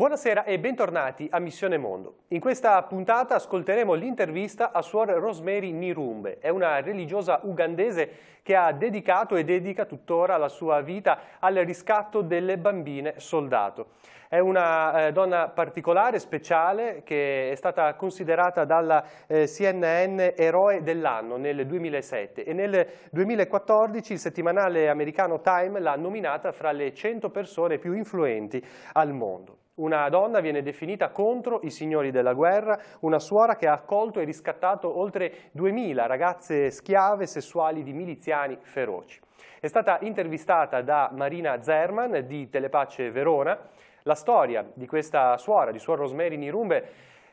Buonasera e bentornati a Missione Mondo. In questa puntata ascolteremo l'intervista a Suor Rosemary Nirumbe. È una religiosa ugandese che ha dedicato e dedica tuttora la sua vita al riscatto delle bambine soldato. È una donna particolare, speciale, che è stata considerata dalla CNN eroe dell'anno nel 2007 e nel 2014 il settimanale americano Time l'ha nominata fra le 100 persone più influenti al mondo. Una donna viene definita contro i signori della guerra, una suora che ha accolto e riscattato oltre 2000 ragazze schiave sessuali di miliziani feroci. È stata intervistata da Marina Zerman di Telepace Verona. La storia di questa suora, di Suor Rosemary Nirumbe,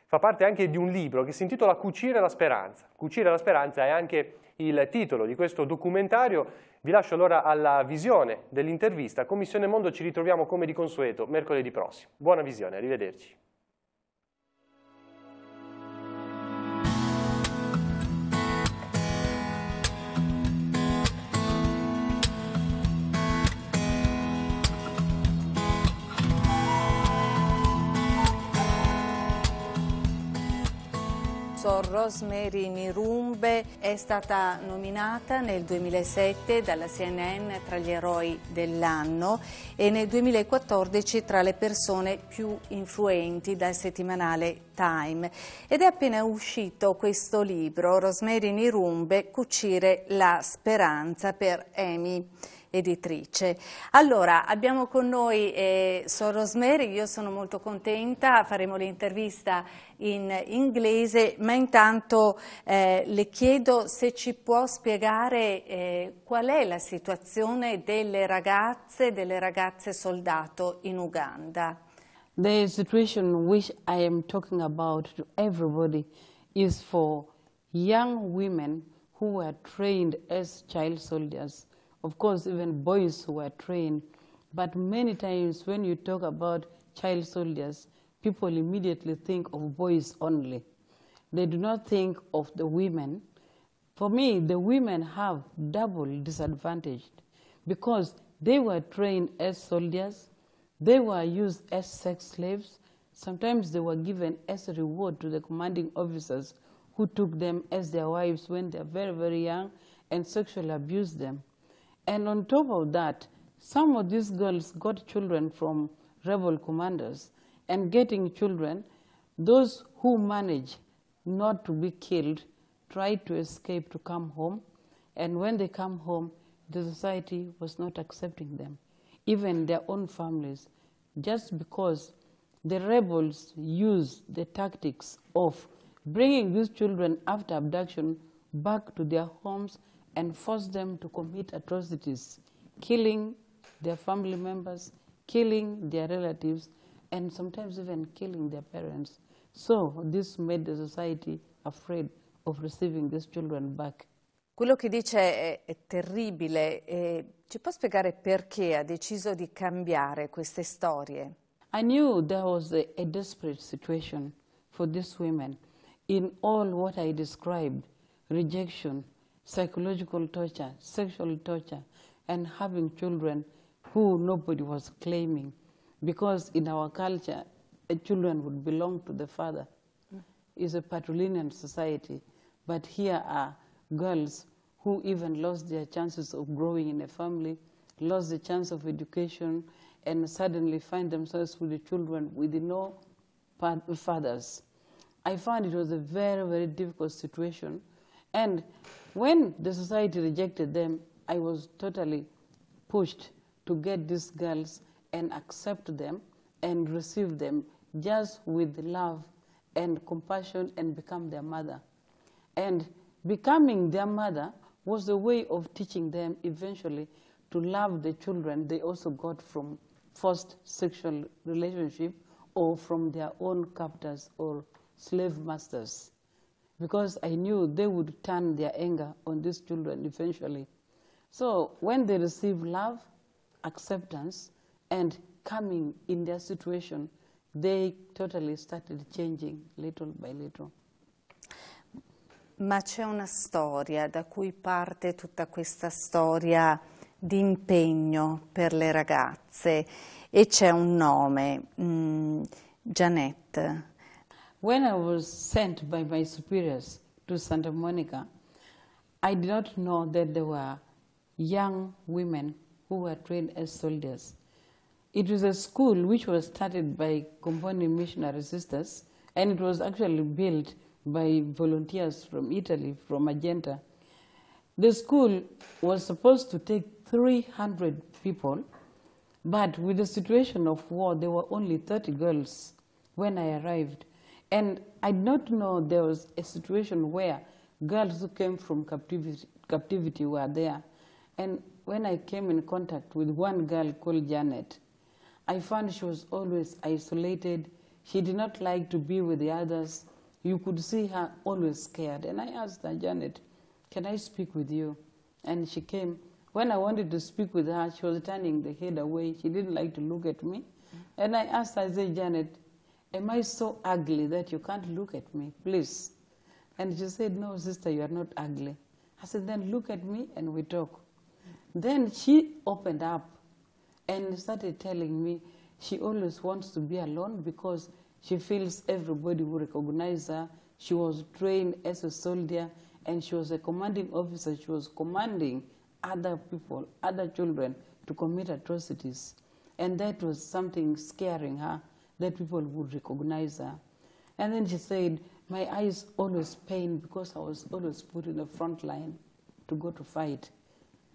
fa parte anche di un libro che si intitola Cucire la speranza. Cucire la speranza è anche il titolo di questo documentario. Vi lascio allora alla visione dell'intervista. Con Missione Mondo ci ritroviamo come di consueto mercoledì prossimo. Buona visione, arrivederci. Suor Rosemary Nirumbe è stata nominata nel 2007 dalla CNN tra gli eroi dell'anno e nel 2014 tra le persone più influenti dal settimanale Time. Ed è appena uscito questo libro, Rosemary Nirumbe, Cucire la speranza, per Emi editrice. Allora, abbiamo con noi Suor Rosemary, io sono molto contenta, faremo l'intervista in inglese, ma intanto le chiedo se ci può spiegare qual è la situazione delle ragazze soldato in Uganda. The situation which I am talking about to everybody is for young women who were trained as child soldiers. Of course, even boys who were trained. But many times when you talk about child soldiers, people immediately think of boys only. They do not think of the women. For me, the women have double disadvantaged because they were trained as soldiers, they were used as sex slaves, sometimes they were given as a reward to the commanding officers who took them as their wives when they are very, very young and sexually abused them. And on top of that, some of these girls got children from rebel commanders, and getting children, those who manage not to be killed try to escape to come home, and when they come home, the society was not accepting them, even their own families, just because the rebels used the tactics of bringing these children after abduction back to their homes and force them to commit atrocities, killing their family members, killing their relatives, and sometimes even killing their parents. So this made the society afraid of receiving these children back. Quello che dice è terribile. Ci può spiegare perché ha deciso di cambiare queste storie? I knew there was a desperate situation for these women in all what I described: rejection, psychological torture, sexual torture, and having children who nobody was claiming. Because in our culture, children would belong to the father. It's a patrilineal society. But here are girls who even lost their chances of growing in a family, lost the chance of education, and suddenly find themselves with the children with no fathers. I found it was a very, very difficult situation. And when the society rejected them, I was totally pushed to get these girls and accept them and receive them just with love and compassion and become their mother. And becoming their mother was a way of teaching them eventually to love the children they also got from forced sexual relationship or from their own captors or slave masters. Because I knew they would turn their anger on these children eventually. So when they receive love, acceptance, and coming in their situation, they totally started changing little by little. Ma c'è una storia da cui parte tutta questa storia di impegno per le ragazze e c'è un nome, Janet. When I was sent by my superiors to Santa Monica, I did not know that there were young women who were trained as soldiers. It was a school which was started by Company Missionary Sisters, and it was actually built by volunteers from Italy, from Magenta. The school was supposed to take 300 people, but with the situation of war, there were only 30 girls when I arrived. And I did not know there was a situation where girls who came from captivity were there. And when I came in contact with one girl called Janet, I found she was always isolated. She did not like to be with the others. You could see her always scared. And I asked her, Janet, can I speak with you? And she came. When I wanted to speak with her, she was turning the head away. She didn't like to look at me. And I asked her, I said, Janet, am I so ugly that you can't look at me, please? And she said, no, sister, you are not ugly. I said, then look at me and we talk. Then she opened up and started telling me she always wants to be alone because she feels everybody will recognize her. She was trained as a soldier and she was a commanding officer. She was commanding other people, other children to commit atrocities. And that was something scaring her, that people would recognize her. And then she said, my eyes always pain because I was always put in the front line to go to fight.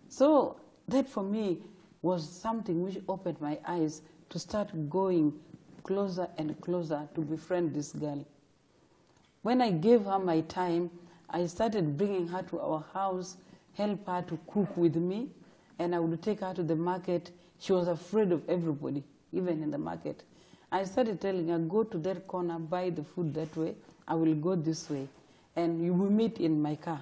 So that for me was something which opened my eyes to start going closer and closer to befriend this girl. When I gave her my time, I started bringing her to our house, help her to cook with me, and I would take her to the market. She was afraid of everybody, even in the market. I started telling her, go to that corner, buy the food that way. I will go this way, and you will meet in my car.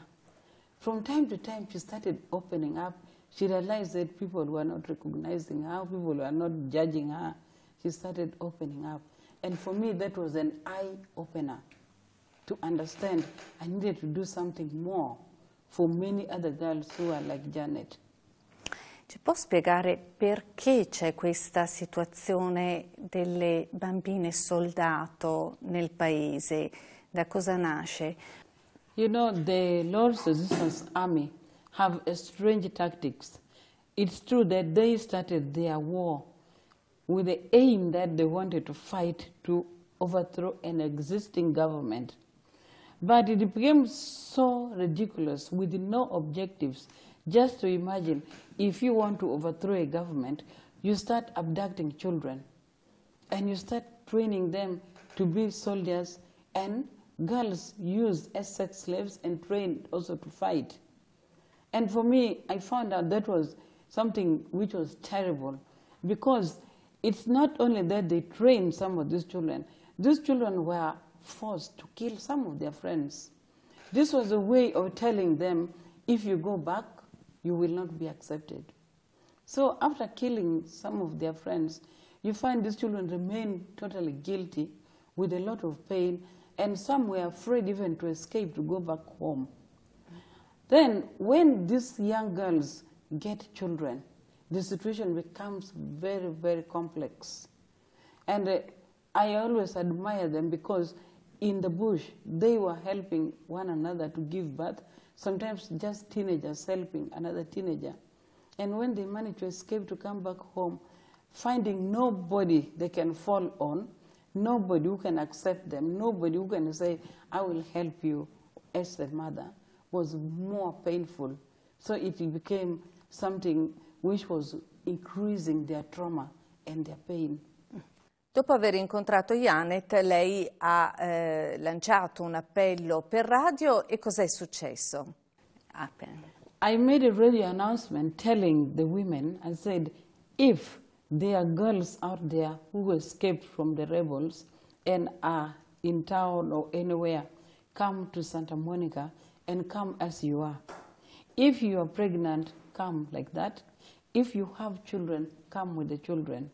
From time to time, she started opening up. She realized that people were not recognizing her, people were not judging her. She started opening up. And for me, that was an eye-opener to understand I needed to do something more for many other girls who are like Janet. Ci può spiegare perché c'è questa situazione delle bambine soldato nel paese? Da cosa nasce? You know, the Lord's Resistance Army have a strange tactics. It's true that they started their war with the aim that they wanted to fight to overthrow an existing government. But it became so ridiculous with no objectives. Just to imagine, if you want to overthrow a government, you start abducting children and you start training them to be soldiers, and girls used as sex slaves and trained also to fight. And for me, I found out that was something which was terrible, because it's not only that they trained some of these children were forced to kill some of their friends. This was a way of telling them, if you go back, you will not be accepted. So after killing some of their friends, you find these children remain totally guilty with a lot of pain, and some were afraid even to escape to go back home. Then when these young girls get children, the situation becomes very, very complex. And I always admire them because in the bush, they were helping one another to give birth, sometimes just teenagers helping another teenager. And when they manage to escape to come back home, finding nobody they can fall on, nobody who can accept them, nobody who can say, I will help you as a mother, was more painful. So it became something which was increasing their trauma and their pain. Dopo aver incontrato Janet, lei ha lanciato un appello per radio, e cos'è successo? I made a radio announcement telling the women, I said, if there are girls out there who escaped from the rebels and are in town or anywhere, come to Santa Monica and come as you are. If you are pregnant, come like that. If you have children, come with the children.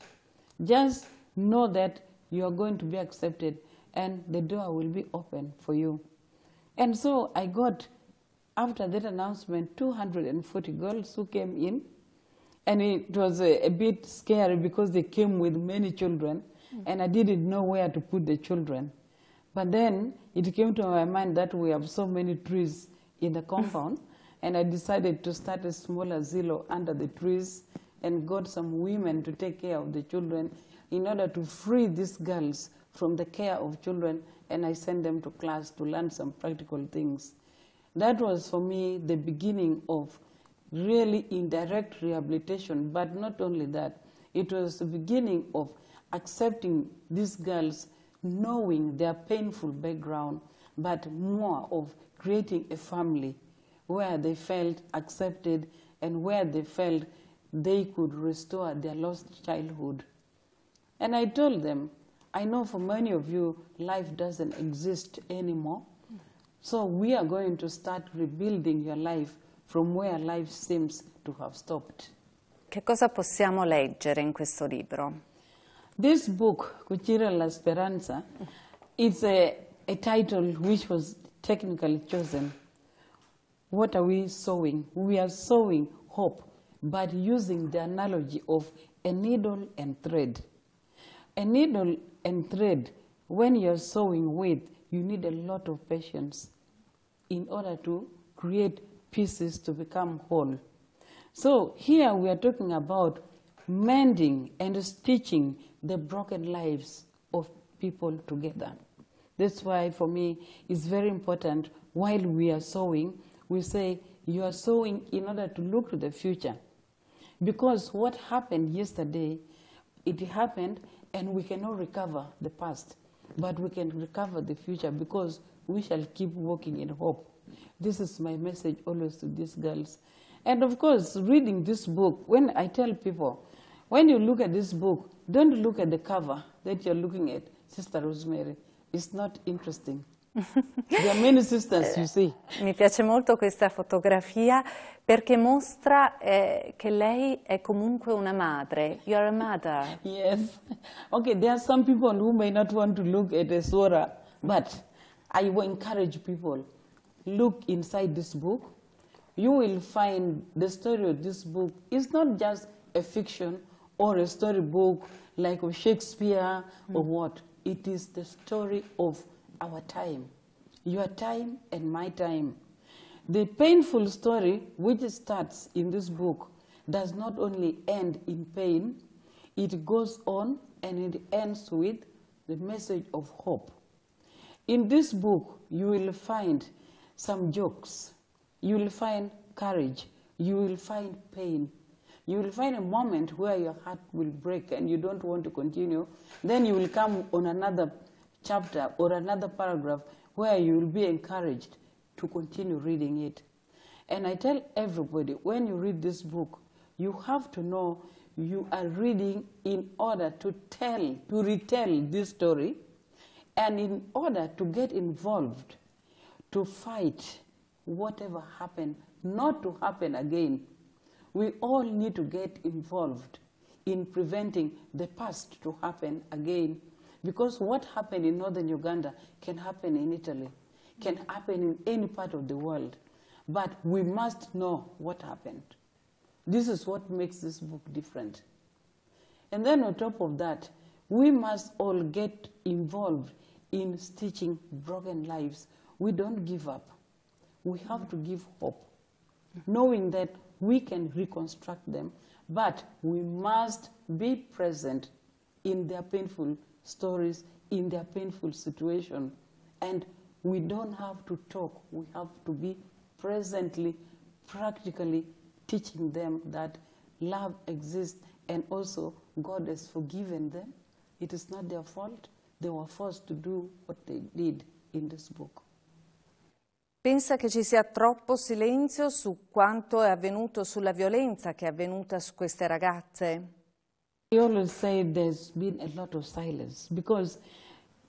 Just know that you are going to be accepted and the door will be open for you. And so I got, after that announcement, 240 girls who came in. And it was a bit scary because they came with many children, and I didn't know where to put the children. But then it came to my mind that we have so many trees in the compound, and I decided to start a small asilo under the trees and got some women to take care of the children in order to free these girls from the care of children, and I sent them to class to learn some practical things. That was for me the beginning of really indirect rehabilitation, but not only that, it was the beginning of accepting these girls, knowing their painful background, but more of creating a family where they felt accepted and where they felt they could restore their lost childhood. And I told them, I know for many of you, life doesn't exist anymore, so we are going to start rebuilding your life from where life seems to have stopped. Che cosa possiamo leggere in questo libro? This book, Cucire la speranza, it's a title which was technically chosen. What are we sowing? We are sowing hope, but using the analogy of a needle and thread. A needle and thread, when you're sewing with, you need a lot of patience in order to create pieces to become whole. So here we are talking about mending and stitching the broken lives of people together. That's why for me it's very important while we are sewing, we say you are sewing in order to look to the future. Because what happened yesterday, it happened and we cannot recover the past, but we can recover the future because we shall keep walking in hope. This is my message always to these girls. And of course, reading this book, when I tell people, when you look at this book, don't look at the cover that you're looking at, Sister Rosemary. It's not interesting. There are many sisters, you see. Mi piace molto questa fotografia perché mostra che lei è comunque una madre. You are a mother. Yes. Okay, there are some people who may not want to look at a surah, but I will encourage people, look inside this book. You will find the story of this book is not just a fiction or a storybook like of Shakespeare or what. It is the story of our time, your time and my time. The painful story which starts in this book does not only end in pain, it goes on and it ends with the message of hope. In this book, you will find some jokes, you will find courage, you will find pain. You will find a moment where your heart will break and you don't want to continue. Then you will come on another chapter or another paragraph where you will be encouraged to continue reading it. And I tell everybody, when you read this book, you have to know you are reading in order to retell this story, and in order to get involved, to fight whatever happened, not to happen again. We all need to get involved in preventing the past to happen again, because what happened in northern Uganda can happen in Italy, can happen in any part of the world, but we must know what happened. This is what makes this book different. And then on top of that, we must all get involved in stitching broken lives. We don't give up. We have to give hope, knowing that we can reconstruct them, but we must be present in their painful stories, in their painful situation. And we don't have to talk. We have to be presently, practically teaching them that love exists and also God has forgiven them. It is not their fault. They were forced to do what they did in this book. Pensa che ci sia troppo silenzio su quanto è avvenuto, sulla violenza che è avvenuta su queste ragazze? I always say there's been a lot of silence because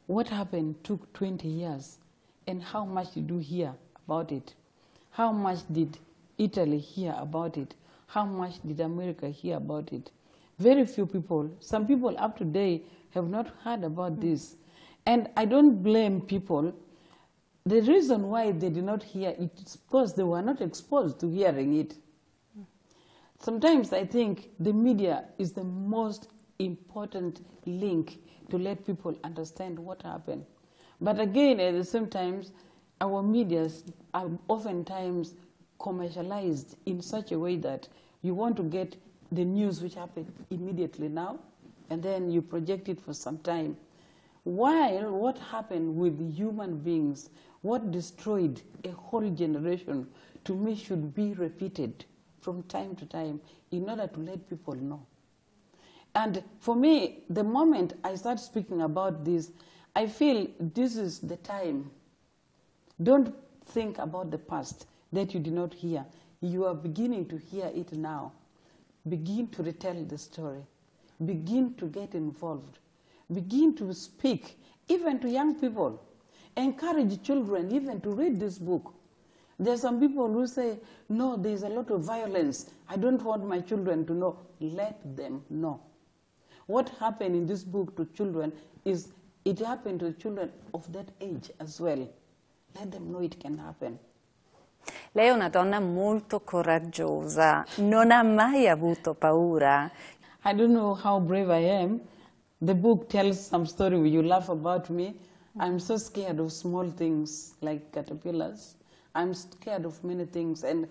what happened took 20 years, and how much did we hear about it? How much did Italy hear about it? How much did America hear about it? Very few people, some people up to date have not heard about this. And I don't blame people. The reason why they did not hear it is because they were not exposed to hearing it. Sometimes I think the media is the most important link to let people understand what happened. But again, at the same time, our medias are oftentimes commercialized in such a way that you want to get the news which happened immediately now, and then you project it for some time. While what happened with human beings, what destroyed a whole generation, to me should be repeated from time to time in order to let people know. And for me, the moment I start speaking about this, I feel this is the time. Don't think about the past that you did not hear. You are beginning to hear it now. Begin to retell the story. Begin to get involved. Begin to speak, even to young people. Encourage children even to read this book. There are some people who say, no, there's a lot of violence. I don't want my children to know. Let them know. What happened in this book to children is, it happened to children of that age as well. Let them know it can happen. Lei è una donna molto coraggiosa. Non ha mai avuto paura? I don't know how brave I am. The book tells some story where you laugh about me. I'm so scared of small things like caterpillars. I'm scared of many things, and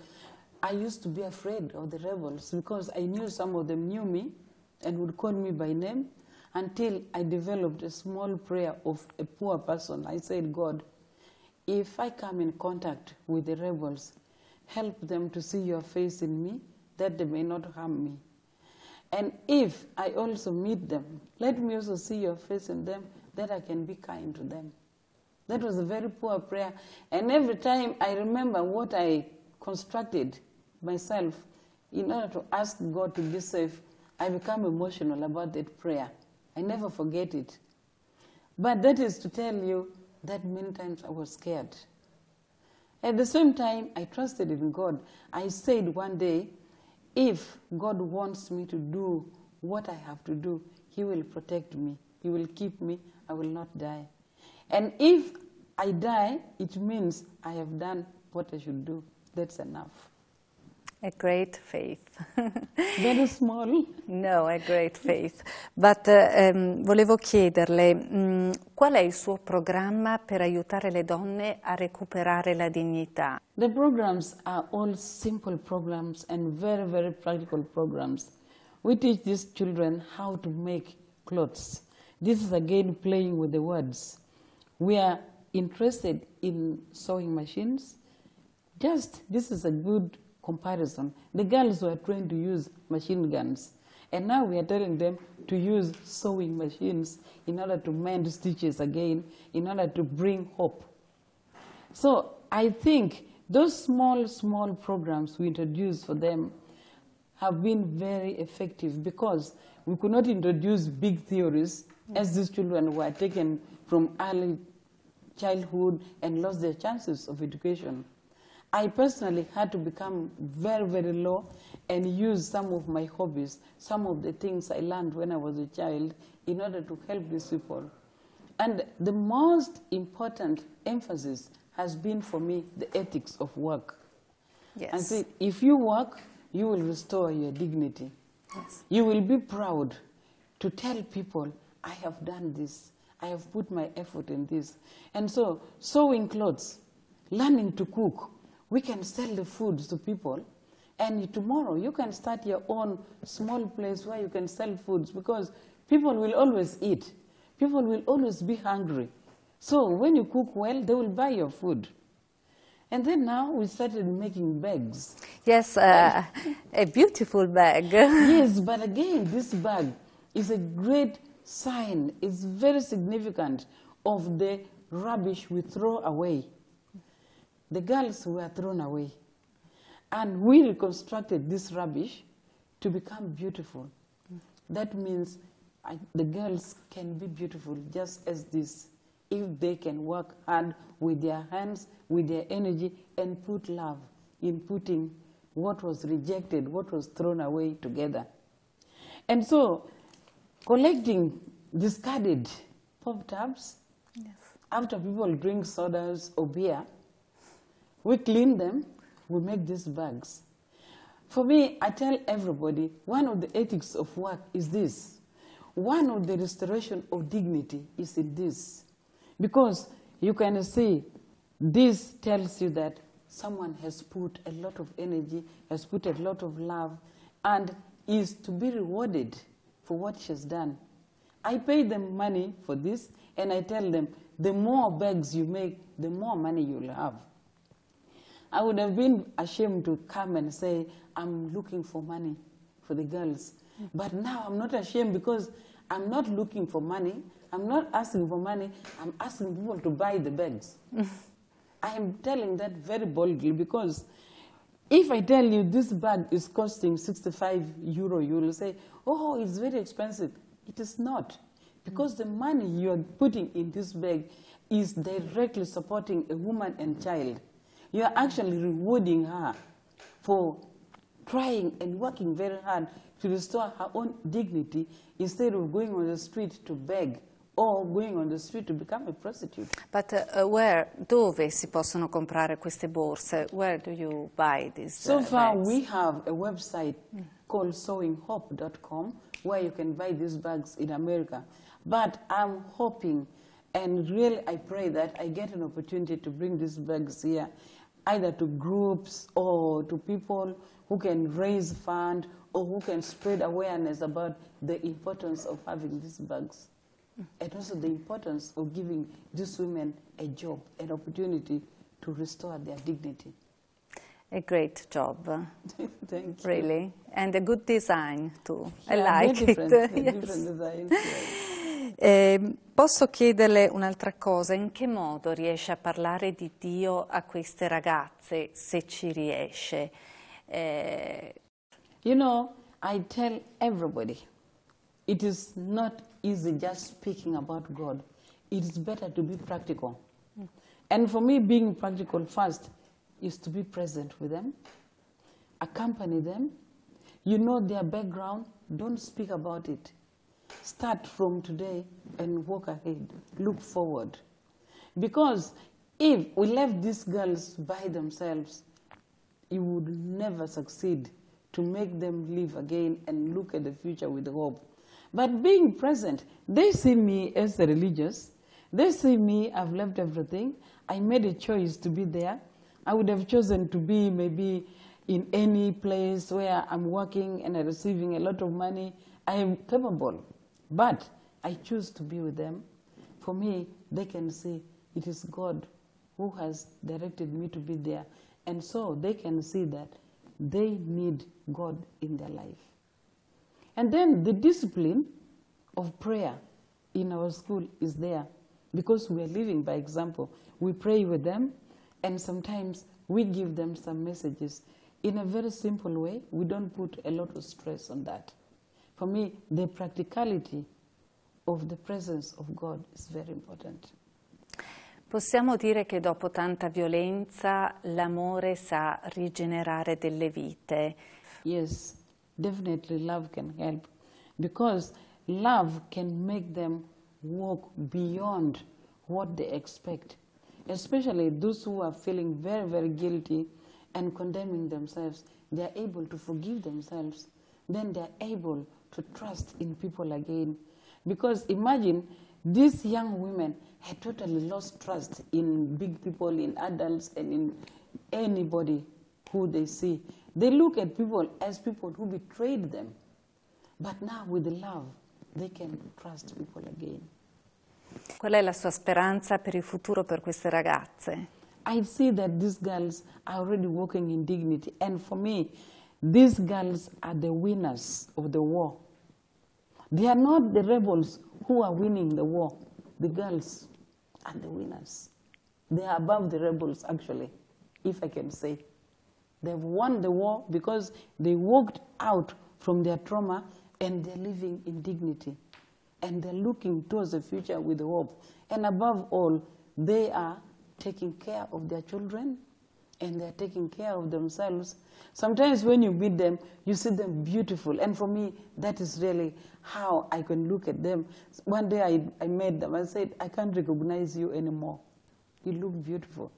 I used to be afraid of the rebels because I knew some of them knew me and would call me by name, until I developed a small prayer of a poor person. I said, God, if I come in contact with the rebels, help them to see your face in me, that they may not harm me. And if I also meet them, let me also see your face in them, that I can be kind to them. That was a very poor prayer. And every time I remember what I constructed myself in order to ask God to be safe, I become emotional about that prayer. I never forget it. But that is to tell you that many times I was scared. At the same time, I trusted in God. I said one day, if God wants me to do what I have to do, He will protect me. He will keep me. I will not die. And if I die, it means I have done what I should do. That's enough. A great faith. Very small. No, a great faith. But volevo chiederle, qual è il suo programma per aiutare le donne a recuperare la dignità? The programs are all simple programs and very, very practical programs. We teach these children how to make clothes. This is again playing with the words. We are interested in sewing machines. This is a good comparison. The girls were trained to use machine guns, and now we are telling them to use sewing machines in order to mend stitches again, in order to bring hope. So I think those small programs we introduced for them have been very effective, because we could not introduce big theories as these children were taken from early childhood and lost their chances of education. I personally had to become very, very low and use some of my hobbies, some of the things I learned when I was a child, in order to help these people. And the most important emphasis has been for me the ethics of work. Yes. And see, if you work, you will restore your dignity. Yes. You will be proud to tell people, I have done this. I have put my effort in this. And so, sewing clothes, learning to cook, we can sell the foods to people. And tomorrow, you can start your own small place where you can sell foods, because people will always eat. People will always be hungry. So when you cook well, they will buy your food. And then now we started making bags. Yes, a beautiful bag. Yes, but again, this bag is a great sign. It's very significant of the rubbish we throw away. The girls were thrown away. And we reconstructed this rubbish to become beautiful. That means the girls can be beautiful just as this, if they can work hard with their hands, with their energy, and put love in putting what was rejected, what was thrown away together. And so, collecting discarded pop tabs, yes, after people drink sodas or beer, we clean them, we make these bags. For me, I tell everybody, one of the ethics of work is this. One of the restoration of dignity is in this. Because you can see, this tells you that someone has put a lot of energy, has put a lot of love, and is to be rewarded for what she's done. I pay them money for this, and I tell them, the more bags you make, the more money you'll have. I would have been ashamed to come and say, I'm looking for money for the girls. But now I'm not ashamed because I'm not looking for money. I'm not asking for money. I'm asking people to buy the bags. I am telling that very boldly because if I tell you this bag is costing 65 euro, you will say, oh, it's very expensive. It is not. Because the money you are putting in this bag is directly supporting a woman and child. You are actually rewarding her for trying and working very hard to restore her own dignity instead of going on the street to beg or going on the street to become a prostitute. But dove si possono comprare queste borse? Where do you buy these So far, bags? we have a website called sewinghope.com where you can buy these bags in America. But I'm hoping, and really I pray that I get an opportunity to bring these bags here, either to groups or to people who can raise funds or who can spread awareness about the importance of having these bags. And also the importance of giving these women a job, an opportunity to restore their dignity. A great job. Thank you. Really. And a good design too. Yeah, I like it. Different Yes. designs, yes. Posso chiederle un'altra cosa? In che modo riesce a parlare di Dio a queste ragazze, se ci riesce? You know, I tell everybody, it is not easy just speaking about God. It is better to be practical. And for me, being practical first is to be present with them, accompany them. You know their background, don't speak about it. Start from today and walk ahead, look forward. Because if we left these girls by themselves, you would never succeed to make them live again and look at the future with hope. But being present, they see me as a religious. They see me, I've left everything. I made a choice to be there. I would have chosen to be maybe in any place where I'm working and I'm receiving a lot of money. I am capable. But I choose to be with them. For me, they can see it is God who has directed me to be there. And so they can see that they need God in their life. And then the discipline of prayer in our school is there because we are living by example. We pray with them, and sometimes we give them some messages in a very simple way. We don't put a lot of stress on that. For me, the practicality of the presence of God is very important. Possiamo dire che dopo tanta violenza l'amore sa rigenerare delle vite. Yes, definitely love can help because love can make them walk beyond what they expect, especially those who are feeling very, very guilty and condemning themselves. They are able to forgive themselves. Then they are able to trust in people again. Because imagine these young women had totally lost trust in big people, in adults, and in anybody who they see. They look at people as people who betrayed them. But now with the love, they can trust people again. Qual è la sua speranza per il futuro per queste ragazze? I see that these girls are already walking in dignity. And for me, these girls are the winners of the war. They are not the rebels who are winning the war. The girls are the winners. They are above the rebels, actually, if I can say. They've won the war because they walked out from their trauma and they're living in dignity. And they're looking towards the future with hope. And above all, they are taking care of their children and they're taking care of themselves. Sometimes when you meet them, you see them beautiful. And for me, that is really how I can look at them. One day I met them. I said, I can't recognize you anymore. You look beautiful.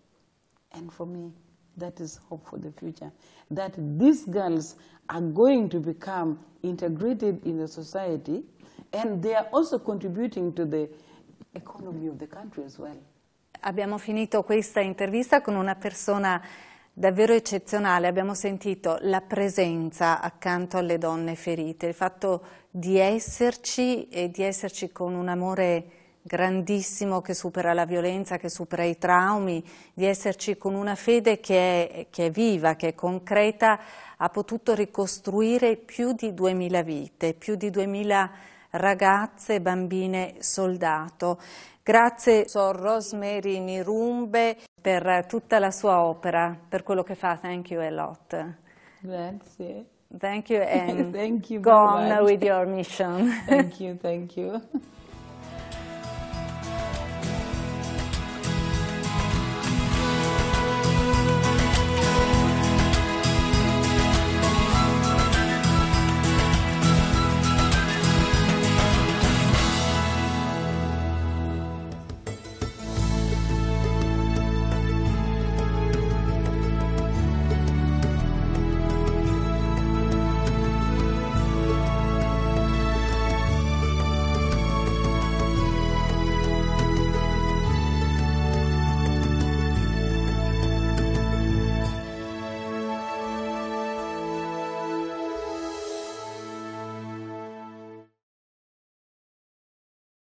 And for me, that is hope for the future. That these girls are going to become integrated in the society, and they are also contributing to the economy of the country as well. Abbiamo finito questa intervista con una persona davvero eccezionale. Abbiamo sentito la presenza accanto alle donne ferite, il fatto di esserci e di esserci con un amore grandissimo che supera la violenza, che supera i traumi, di esserci con una fede che è viva, che è concreta. Ha potuto ricostruire più di 2000 vite, più di 2000 ragazze e bambine soldato. Grazie a Rosemary Nirumbe per tutta la sua opera, per quello che fa. Thank you a lot. Grazie. Thank you and Thank you go on very much. with your mission. Thank you, thank you.